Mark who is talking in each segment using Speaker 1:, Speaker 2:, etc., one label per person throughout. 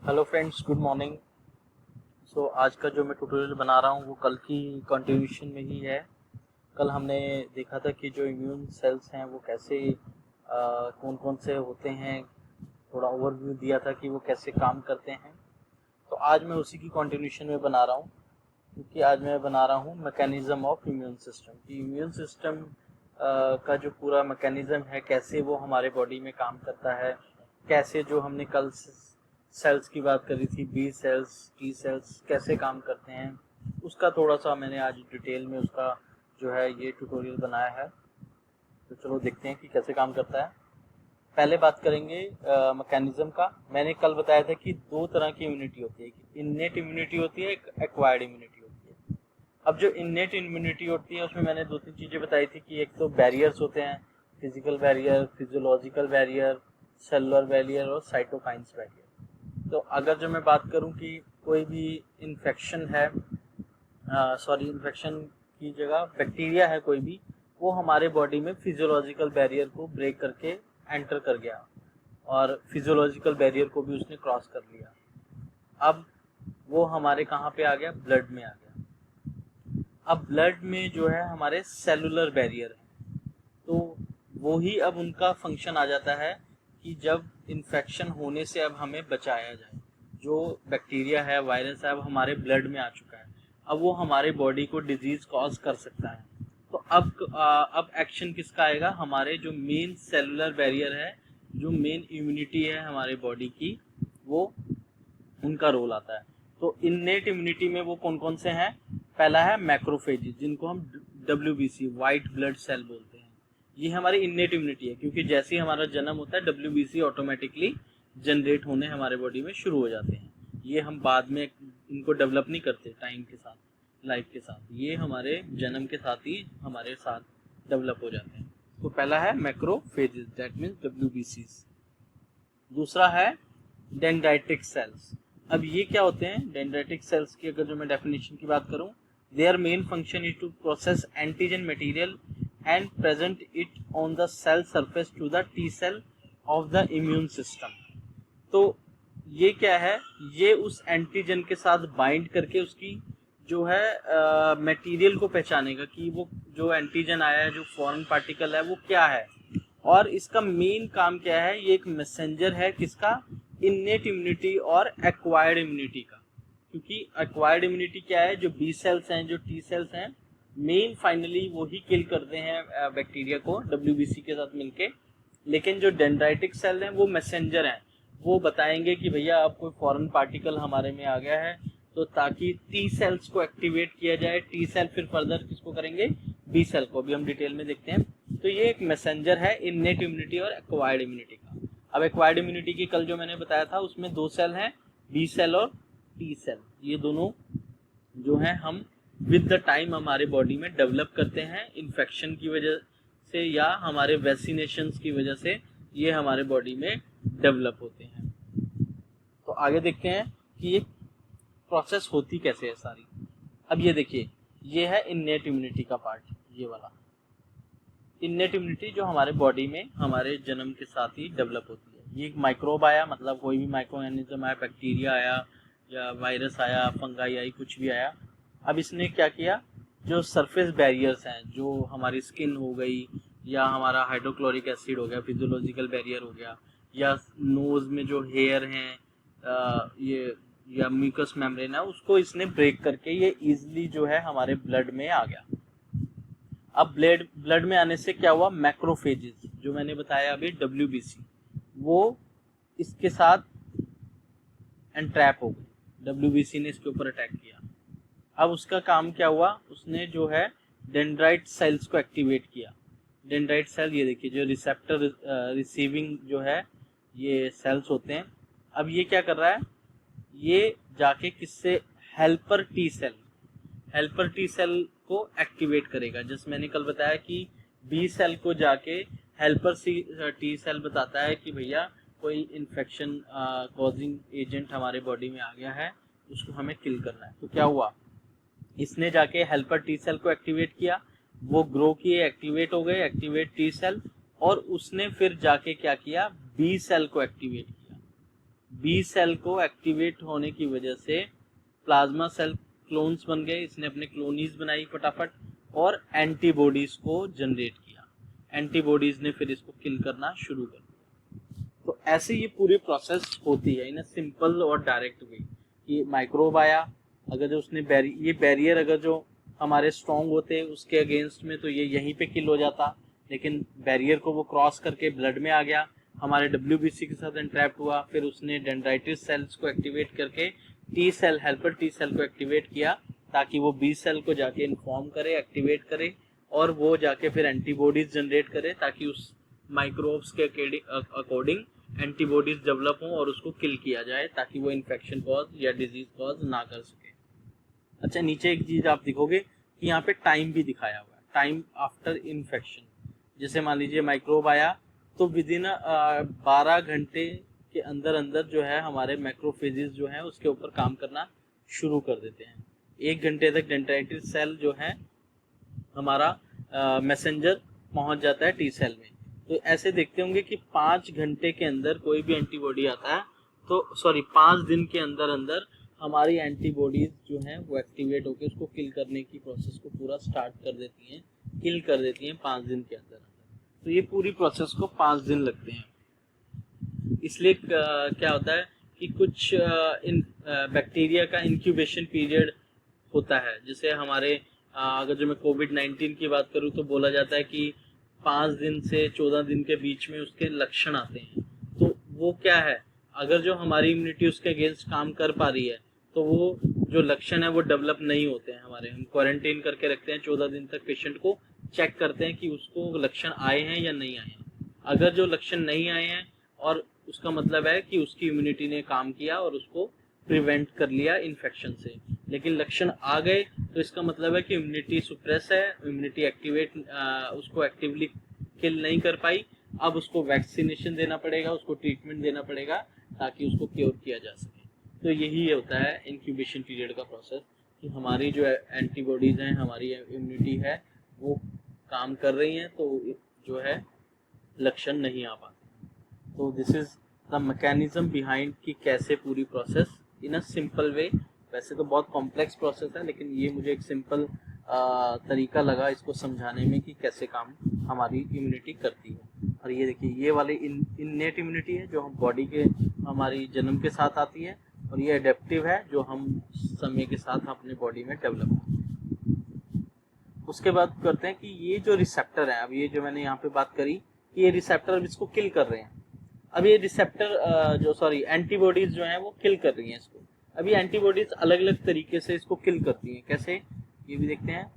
Speaker 1: Hello friends, good morning. आज का जो मैं ट्यूटोरियल बना रहा हूँ वो कल की कंटिन्यूशन में ही है। कल हमने देखा था कि जो इम्यून सेल्स हैं वो कैसे कौन कौन से होते हैं, थोड़ा ओवरव्यू दिया था कि वो कैसे काम करते हैं। तो आज मैं उसी की कंटिन्यूशन में बना रहा हूँ, क्योंकि आज मैं बना रहा हूँ मैकेनिज्म ऑफ इम्यून सिस्टम कि इम्यून सिस्टम का जो पूरा मैकेनिज्म है कैसे वो हमारे बॉडी में काम करता है, कैसे जो हमने कल सेल्स की बात करी थी, बी सेल्स, टी सेल्स कैसे काम करते हैं, उसका थोड़ा सा मैंने आज डिटेल में उसका जो है ये ट्यूटोरियल बनाया है। तो चलो देखते हैं कि कैसे काम करता है। पहले बात करेंगे मैकेनिज्म का। मैंने कल बताया था कि दो तरह की इम्यूनिटी होती है, एक इन्नेट इम्यूनिटी होती है, एक एक्वायर्ड इम्यूनिटी होती है। अब जो इन्नेट इम्यूनिटी होती है उसमें मैंने दो तीन चीज़ें बताई थी कि एक तो बैरियर्स होते हैं, physical barrier, physiological barrier, cellular barrier और साइटोकाइंस बैरियर। तो अगर जो मैं बात करूं कि कोई भी इन्फेक्शन है, इन्फेक्शन की जगह बैक्टीरिया है कोई भी, वो हमारे बॉडी में फिजियोलॉजिकल बैरियर को ब्रेक करके एंटर कर गया और फिजियोलॉजिकल बैरियर को भी उसने क्रॉस कर लिया। अब वो हमारे कहाँ पे आ गया? ब्लड में आ गया। अब ब्लड में जो है हमारे सेलुलर बैरियर है, तो वो ही अब उनका फंक्शन आ जाता है कि जब इन्फेक्शन होने से अब हमें बचाया जाए। जो बैक्टीरिया है, वायरस है, अब हमारे ब्लड में आ चुका है, अब वो हमारे बॉडी को डिजीज कॉज कर सकता है। तो अब एक्शन किसका आएगा? हमारे जो मेन सेलुलर बैरियर है, जो मेन इम्यूनिटी है हमारे बॉडी की, वो उनका रोल आता है। तो इननेट इम्यूनिटी में वो कौन कौन से हैं? पहला है मैक्रोफेजेस, जिनको हम WBC, वाइट ब्लड सेल बोलते हैं। ये हमारी इननेट इम्यूनिटी है, क्योंकि जैसे ही हमारा जन्म होता है WBC ऑटोमेटिकली जनरेट होने हमारे बॉडी में शुरू हो जाते हैं। ये हम बाद में इनको डेवलप नहीं करते टाइम के साथ, लाइफ के साथ, ये हमारे जन्म के साथ ही हमारे साथ डेवलप हो जाते हैं। तो पहला है मैक्रोफेजेस, दैट मीन्स WBC। दूसरा है डेंड्राइटिक सेल्स। अब ये क्या होते हैं? डेंड्राइटिक सेल्स की अगर जो मैं डेफिनेशन की बात करूं, their main function is to process antigen material and present it on the cell surface to the T cell of the immune system. तो ये क्या है? ये उस एंटीजन के साथ बाइंड करके उसकी जो है मटेरियल को पहचानेगा कि वो जो एंटीजन आया है, जो फॉरेन पार्टिकल है, वो क्या है। और इसका मेन काम क्या है? ये एक मैसेंजर है किसका? इन्नेट इम्यूनिटी और एक्वायर्ड इम्यूनिटी का। क्योंकि एक्वायर्ड इम्यूनिटी क्या है? जो बी सेल्स हैं, जो टी सेल्स हैं, मेन फाइनली वो ही किल करते हैं बैक्टीरिया को WBC के साथ मिलके। लेकिन जो डेंड्राइटिक सेल हैं वो मैसेंजर हैं, वो बताएंगे कि भैया अब कोई फॉरेन पार्टिकल हमारे में आ गया है, तो ताकि टी सेल्स को एक्टिवेट किया जाए। टी सेल फिर फर्दर किसको करेंगे? बी सेल को। अभी हम डिटेल में देखते हैं। तो ये एक मैसेंजर है इन्नेट इम्यूनिटी और एक्वायर्ड इम्यूनिटी का। अब एक्वायर्ड इम्यूनिटी की कल जो मैंने बताया था उसमें दो सेल हैं, बी सेल और टी सेल। ये दोनों जो है हम विद द टाइम हमारे बॉडी में डेवलप करते हैं, इन्फेक्शन की वजह से या हमारे वैक्सीनेशन की वजह से ये हमारे बॉडी में डेवलप होते हैं। तो आगे देखते हैं कि ये प्रोसेस होती कैसे है सारी। अब ये देखिए, ये है इन्नेट इम्यूनिटी का पार्ट, ये वाला इन्नेट इम्यूनिटी जो हमारे बॉडी में हमारे जन्म के साथ ही डेवलप होती है। ये एक माइक्रोब आया, मतलब कोई भी माइक्रो ऑर्गेनिज्म आया, बैक्टीरिया आया या वायरस आया, फंगाई आई, कुछ भी आया। अब इसने क्या किया? जो सरफेस बैरियर्स हैं, जो हमारी स्किन हो गई या हमारा हाइड्रोक्लोरिक एसिड हो गया, फिजियोलॉजिकल बैरियर हो गया, या नोज में जो हेयर हैं, ये या म्यूकस मेम्ब्रेन है, उसको इसने ब्रेक करके ये इजिली जो है हमारे ब्लड में आ गया। अब ब्लड में आने से क्या हुआ? मैक्रोफेजेस, जो मैंने बताया अभी WBC, वो इसके साथ एंट्रैप हो गए। WBC ने इसके ऊपर अटैक किया। अब उसका काम क्या हुआ? उसने जो है डेंड्राइट सेल्स को एक्टिवेट किया। डेंड्राइट सेल, ये देखिए, जो रिसेप्टर रिसीविंग जो है ये सेल्स होते हैं। अब ये क्या कर रहा है? ये जाके किससे? हेल्पर टी सेल को एक्टिवेट करेगा। जैसे मैंने कल बताया कि बी सेल को जाके हेल्पर टी सेल बताता है कि भैया कोई इन्फेक्शन कॉजिंग एजेंट हमारे बॉडी में आ गया है, उसको हमें किल करना है। तो क्या हुआ? इसने जाके हेल्पर टी सेल को एक्टिवेट किया, वो ग्रो किए, एक्टिवेट हो गए एक्टिवेट टी सेल, और उसने फिर जाके क्या किया? बी सेल को एक्टिवेट किया। बी सेल को एक्टिवेट होने की वजह से प्लाज्मा सेल क्लोन्स बन गए, इसने अपने क्लोनीज बनाई फटाफट और एंटीबॉडीज को जनरेट किया। एंटीबॉडीज ने फिर इसको किल करना शुरू कर दिया। तो ऐसे ये पूरी प्रोसेस होती है इन अ सिंपल और डायरेक्ट वे कि माइक्रोब आया, अगर जो उसने ये बैरियर अगर जो हमारे स्ट्रॉन्ग होते उसके अगेंस्ट में तो ये यहीं पे किल हो जाता, लेकिन बैरियर को वो क्रॉस करके ब्लड में आ गया, हमारे WBC के साथ इंट्रैप्ट हुआ, फिर उसने डेंड्राइटिस सेल्स को एक्टिवेट करके T cell helper T cell को एक्टिवेट किया ताकि वो बी सेल को जाके इन्फॉर्म करे, एक्टिवेट करे और वो जाके फिर एंटीबॉडीज जनरेट करे ताकि उस माइक्रोब्स के अकॉर्डिंग एंटीबॉडीज डेवलप हों और उसको किल किया जाए ताकि वो इन्फेक्शन कॉज या डिजीज कॉज ना कर सके। अच्छा, नीचे एक चीज आप दिखोगे कि यहाँ पे टाइम भी दिखाया हुआ है, टाइम आफ्टर इन्फेक्शन। जैसे मान लीजिए माइक्रोब आया तो विद इन 12 घंटे के अंदर अंदर जो है हमारे मैक्रोफेजेस जो है उसके ऊपर काम करना शुरू कर देते हैं। 1 घंटे तक डेंड्राइटिस सेल जो है हमारा मैसेंजर पहुंच जाता है टी सेल में। तो ऐसे देखते होंगे कि 5 घंटे के अंदर कोई भी एंटीबॉडी आता है तो 5 दिन के अंदर अंदर हमारी एंटीबॉडीज जो हैं वो एक्टिवेट होकर उसको किल करने की प्रोसेस को पूरा स्टार्ट कर देती हैं, किल कर देती हैं 5 दिन के अंदर अंदर। तो ये पूरी प्रोसेस को 5 दिन लगते हैं। इसलिए क्या होता है कि कुछ बैक्टीरिया का इंक्यूबेशन पीरियड होता है। जैसे हमारे अगर जो मैं कोविड-19 की बात करूँ तो बोला जाता है कि 5 दिन से 14 दिन के बीच में उसके लक्षण आते हैं। तो वो क्या है, अगर जो हमारी इम्यूनिटी उसके अगेंस्ट काम कर पा रही है तो वो जो लक्षण है वो डेवलप नहीं होते हैं हमारे। हम क्वारंटाइन करके रखते हैं 14 दिन तक, पेशेंट को चेक करते हैं कि उसको लक्षण आए हैं या नहीं आए हैं। अगर जो लक्षण नहीं आए हैं और उसका मतलब है कि उसकी इम्यूनिटी ने काम किया और उसको प्रिवेंट कर लिया इन्फेक्शन से। लेकिन लक्षण आ गए तो इसका मतलब है कि इम्यूनिटी सुप्रेस है, इम्यूनिटी एक्टिवेट उसको एक्टिवली किल नहीं कर पाई। अब उसको वैक्सीनेशन देना पड़ेगा, उसको ट्रीटमेंट देना पड़ेगा ताकि उसको क्योर किया जा सके। तो यही होता है इंक्यूबेशन पीरियड का प्रोसेस कि हमारी जो एंटीबॉडीज हैं, हमारी इम्यूनिटी है वो काम कर रही हैं तो जो है लक्षण नहीं आ पाते। तो this is the mechanism behind कि कैसे पूरी process in a simple way. वैसे तो बहुत कॉम्प्लेक्स प्रोसेस है लेकिन ये मुझे एक सिंपल तरीका लगा इसको समझाने में कि कैसे काम हमारी इम्यूनिटी करती है। और ये देखिए, ये वाली इननेट इम्यूनिटी है जो हम बॉडी के हमारी जन्म के साथ आती है और ये एडेप्टिव है जो हम समय के साथ अपने बॉडी में डेवलप होती है। उसके बाद करते हैं कि ये जो रिसेप्टर है, अब ये जो मैंने यहाँ पे बात करी कि ये रिसेप्टर अब इसको किल कर रहे हैं। अब ये रिसेप्टर एंटीबॉडीज जो हैं वो किल कर रही हैं इसको। अब ये एंटीबॉडीज अलग अलग तरीके से इसको किल करती हैं। कैसे, ये भी देखते हैं।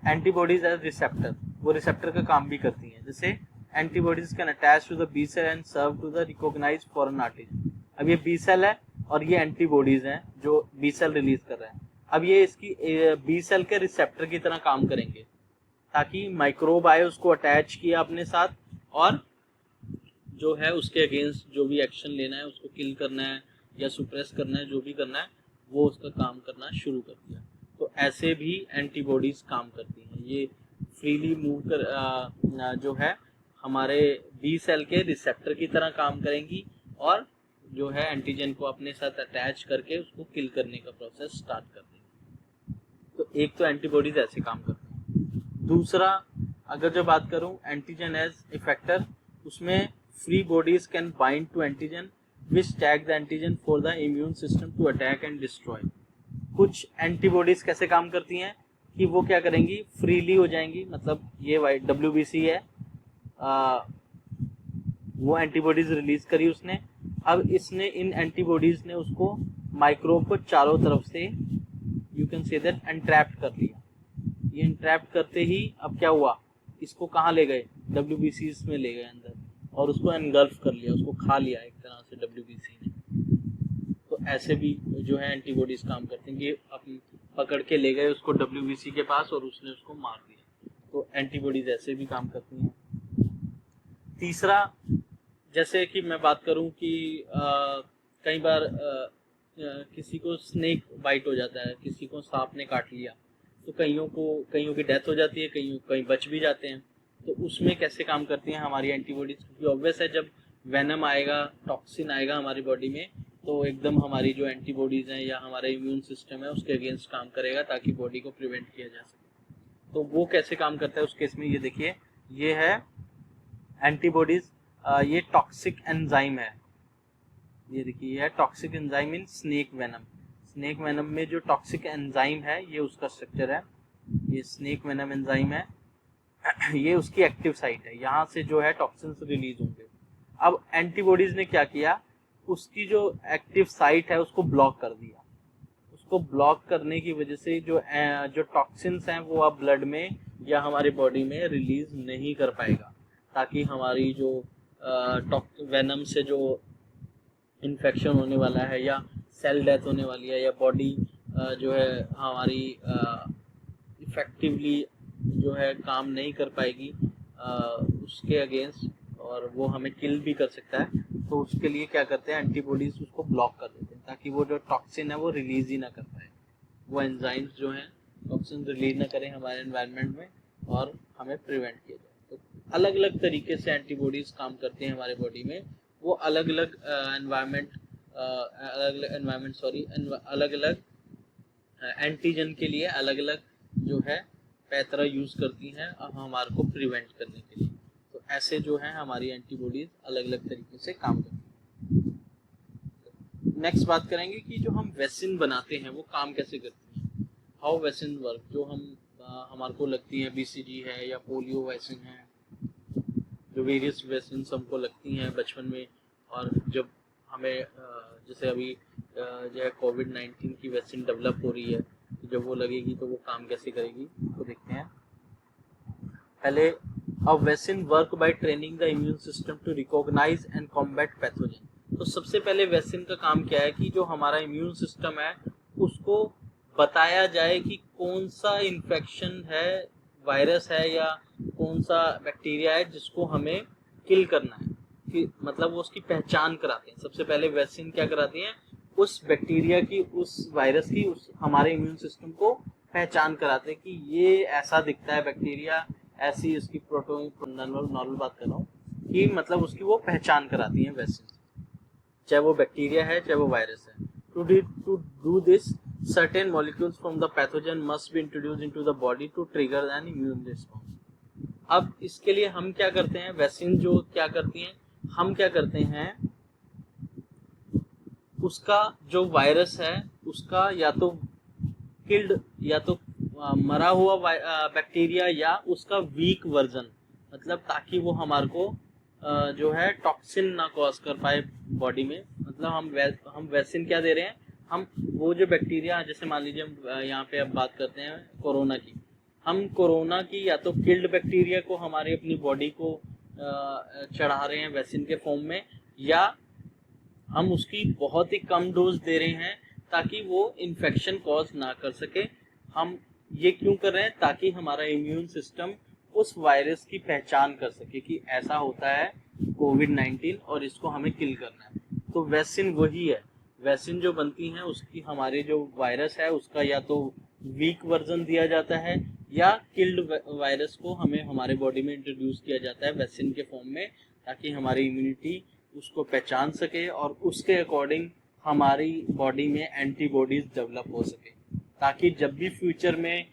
Speaker 1: एंटीबॉडीज एज रिसेप्टर, वो रिसेप्टर का काम भी करती हैं। जैसे antibodies can attach to the B cell and serve to the recognized foreign antigen. अब ये बी सेल है और ये एंटीबॉडीज हैं जो बी सेल रिलीज कर रहे हैं। अब ये इसकी बी सेल के रिसेप्टर की तरह काम करेंगे ताकि माइक्रोब आए उसको अटैच किया अपने साथ और जो है उसके अगेंस्ट जो भी एक्शन लेना है, उसको किल करना है या सुप्रेस करना है, जो भी करना है वो उसका काम करना शुरू कर दिया। तो ऐसे भी एंटीबॉडीज काम करती हैं। ये फ्रीली मूव कर जो है हमारे बी सेल के रिसेप्टर की तरह काम करेंगी और जो है एंटीजन को अपने साथ अटैच करके उसको किल करने का प्रोसेस स्टार्ट कर देंगे। तो एक तो एंटीबॉडीज ऐसे काम करती हैं। दूसरा, अगर जो बात करूं एंटीजन एज इफेक्टर, उसमें free bodies can bind to antigen which tag the antigen for the immune system to attack and destroy। कुछ एंटीबॉडीज कैसे काम करती हैं कि वो क्या करेंगी, फ्रीली हो जाएंगी। मतलब ये WBC है, वो एंटीबॉडीज रिलीज करी उसने। अब इसने इन एंटीबॉडीज ने उसको माइक्रोब को चारों तरफ से यू कैन से दैट एंट्रैप्ट कर लिया। ये एंट्रैप्ट करते ही अब क्या हुआ, इसको कहाँ ले गए, WBC में ले गए अंदर और उसको एनगल्फ कर लिया, उसको खा लिया एक तरह से WBC ने। तो ऐसे भी जो है एंटीबॉडीज काम करते हैं कि अपनी पकड़ के ले गए उसको WBC के पास और उसने उसको मार दिया। तो एंटीबॉडीज ऐसे भी काम करती हैं। तीसरा, जैसे कि मैं बात करूं कि कई बार किसी को स्नेक बाइट हो जाता है, किसी को सांप ने काट लिया, तो कईयों की डेथ हो जाती है, कहीं बच भी जाते हैं। तो उसमें कैसे काम करती हैं हमारी एंटीबॉडीज, क्योंकि ऑब्वियस है जब वेनम आएगा, टॉक्सिन आएगा हमारी बॉडी में तो एकदम हमारी जो एंटीबॉडीज हैं या हमारा इम्यून सिस्टम है उसके अगेंस्ट काम करेगा ताकि बॉडी को प्रिवेंट किया जा सके। तो वो कैसे काम करता है उस केस में, ये देखिए, ये है एंटीबॉडीज, ये टॉक्सिक एंजाइम है, ये देखिए ये है टॉक्सिक एंजाइम इन स्नेक वेनम। स्नेक वेनम में जो टॉक्सिक एंजाइम है ये उसका स्ट्रक्चर है, ये स्नेक वेनम एंजाइम है, ये उसकी एक्टिव साइट है, यहाँ से जो है टॉक्सिन्स रिलीज होंगे। अब एंटीबॉडीज ने क्या किया, उसकी जो एक्टिव साइट है उसको ब्लॉक कर दिया। उसको ब्लॉक करने की वजह से जो टॉक्सिन्स हैं वो अब ब्लड में या हमारे बॉडी में रिलीज नहीं कर पाएगा, ताकि हमारी जो वेनम से जो इन्फेक्शन होने वाला है या सेल डेथ होने वाली है या बॉडी जो है हमारी इफेक्टिवली जो है काम नहीं कर पाएगी उसके अगेंस्ट, और वो हमें किल भी कर सकता है। तो उसके लिए क्या करते हैं, एंटीबॉडीज उसको ब्लॉक कर देते हैं ताकि वो जो टॉक्सिन है वो रिलीज ही ना कर पाए, वो एंजाइम्स जो हैं टॉक्सिन रिलीज ना करें हमारे एनवायरनमेंट में और हमें प्रिवेंट किया जाए। तो अलग अलग तरीके से एंटीबॉडीज काम करते हैं हमारे बॉडी में, वो अलग अलग अलग अलग एंटीजन के लिए अलग अलग जो है पैतरा यूज करती हैं हमारे को प्रिवेंट करने के लिए। तो ऐसे जो है हमारी एंटीबॉडीज अलग अलग तरीके से काम करती हैं। नेक्स्ट बात करेंगे कि जो हम वैक्सीन बनाते हैं वो काम कैसे करती हैं, हाउ वैक्सीन वर्क। जो हम हमारे को लगती है BCG है या पोलियो वैक्सीन है, जो वेरियस वैक्सीन हमको लगती हैं बचपन में, और जब हमें जैसे अभी जो है कोविड-19 की वैक्सीन डेवलप हो रही है, तो जब वो लगेगी तो वो काम कैसे करेगी तो देखते हैं। पहले a vaccine work by training the immune system to recognize and combat pathogen. तो सबसे पहले वैक्सीन का काम क्या है कि जो हमारा इम्यून सिस्टम है उसको बताया जाए कि कौन सा इन्फेक्शन है, वायरस है या कौन सा बैक्टीरिया है जिसको हमें किल करना है, कि मतलब वो उसकी पहचान कराते हैं। सबसे पहले वैक्सीन क्या कराती हैं, उस बैक्टीरिया की, उस वायरस की, उस हमारे इम्यून सिस्टम को पहचान कराते हैं कि ये ऐसा दिखता है बैक्टीरिया, ऐसी उसकी नॉर्मल बात कर रहा हूँ कि मतलब उसकी वो पहचान कराती हैं वैक्सीन, चाहे वो बैक्टीरिया है चाहे वो वायरस है। To do this certain molecules from the pathogen must be introduced into the body to trigger an immune response। अब इसके लिए हम क्या करते हैं, वैक्सीन जो क्या करती हैं, हम क्या करते हैं, उसका जो वायरस है उसका या तो किल्ड या तो मरा हुआ बैक्टीरिया या उसका वीक वर्जन, मतलब ताकि वो हमारे को जो है टॉक्सिन ना कॉज कर पाए बॉडी में। मतलब हम वैक्सीन क्या दे रहे हैं, हम वो जो बैक्टीरिया, जैसे मान लीजिए हम यहाँ पे अब बात करते हैं कोरोना की, हम कोरोना की या तो किल्ड बैक्टीरिया को हमारे अपनी बॉडी को चढ़ा रहे हैं वैक्सीन के फॉर्म में, या हम उसकी बहुत ही कम डोज दे रहे हैं ताकि वो इन्फेक्शन कॉज ना कर सके। हम ये क्यों कर रहे हैं, ताकि हमारा इम्यून सिस्टम उस वायरस की पहचान कर सके कि ऐसा होता है कोविड-19 और इसको हमें किल करना है। तो वैक्सीन वही है, वैक्सीन जो बनती हैं उसकी हमारे जो वायरस है उसका या तो वीक वर्जन दिया जाता है या किल्ड वायरस को हमें हमारे बॉडी में इंट्रोड्यूस किया जाता है वैक्सीन के फॉर्म में, ताकि हमारी इम्यूनिटी उसको पहचान सके और उसके अकॉर्डिंग हमारी बॉडी में एंटीबॉडीज डेवलप हो सके, ताकि जब भी फ्यूचर में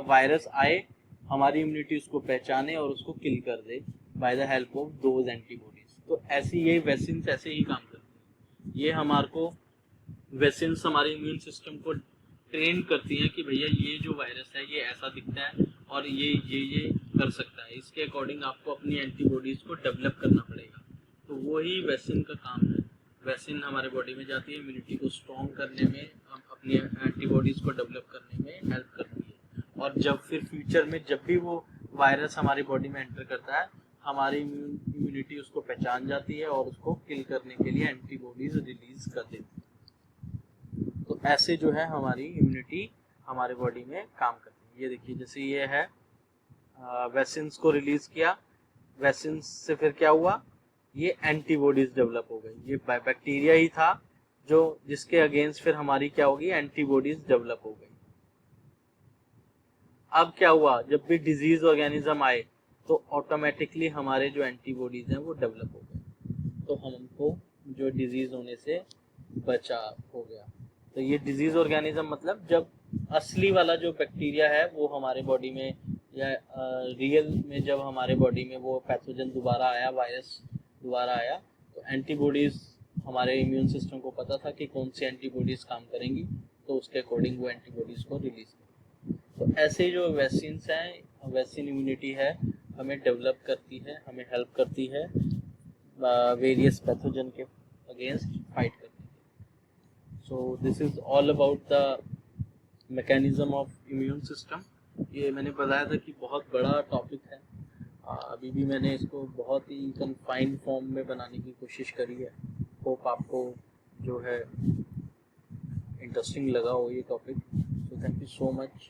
Speaker 1: वायरस आए हमारी इम्यूनिटी उसको पहचाने और उसको किल कर दे by the help of those antibodies. तो ऐसी ये वैक्सीन ऐसे ही काम करती है। ये हमारे को वैक्सीन हमारे इम्यून सिस्टम को ट्रेन करती हैं कि भैया ये जो वायरस है ये ऐसा दिखता है और ये कर सकता है, इसके अकॉर्डिंग आपको अपनी एंटीबॉडीज को डेवलप करना पड़ेगा। तो वही वैक्सीन का काम है। वैक्सीन हमारे बॉडी में जाती है, इम्यूनिटी को स्ट्रॉन्ग करने में, अपनी एंटीबॉडीज को डेवलप करने में हेल्प करती है, और जब फिर फ्यूचर में जब भी वो वायरस हमारी बॉडी में एंटर करता है हमारी इम्यूनिटी उसको पहचान जाती है और उसको किल करने के लिए एंटीबॉडीज रिलीज कर देती है। तो ऐसे जो है हमारी इम्यूनिटी हमारे बॉडी में काम करती है। ये देखिए जैसे ये है वैक्सीन को रिलीज किया, वैक्सीन से फिर क्या हुआ, ये एंटीबॉडीज डेवलप हो गई। ये बैक्टीरिया ही था जो जिसके अगेंस्ट फिर हमारी क्या होगी, एंटीबॉडीज डेवलप हो गई। अब क्या हुआ, जब भी डिजीज ऑर्गेनिज्म आए तो ऑटोमेटिकली हमारे जो एंटीबॉडीज हैं वो डेवलप हो गए, तो हमको जो डिजीज होने से बचा हो गया। तो ये डिजीज ऑर्गेनिज्म मतलब जब असली वाला जो बैक्टीरिया है वो हमारे बॉडी में या रियल में जब हमारे बॉडी में वो पैथोजन दोबारा आया, वायरस दोबारा आया, तो एंटीबॉडीज हमारे इम्यून सिस्टम को पता था कि कौन सी एंटीबॉडीज काम करेंगी, तो उसके अकॉर्डिंग वो एंटीबॉडीज को रिलीज करें। तो ऐसे जो वैक्सीन हैं, वैक्सीन इम्यूनिटी है, हमें डेवलप करती है, हमें हेल्प करती है वेरियस पैथोजन के अगेंस्ट फाइट करने के। So this is all about the mechanism of immune system. ये मैंने बताया था कि बहुत बड़ा टॉपिक है। अभी भी मैंने इसको बहुत ही कन्फाइंड फॉर्म में बनाने की कोशिश करी है। होप आपको जो है इंटरेस्टिंग लगा हो ये topic. So thank you so much.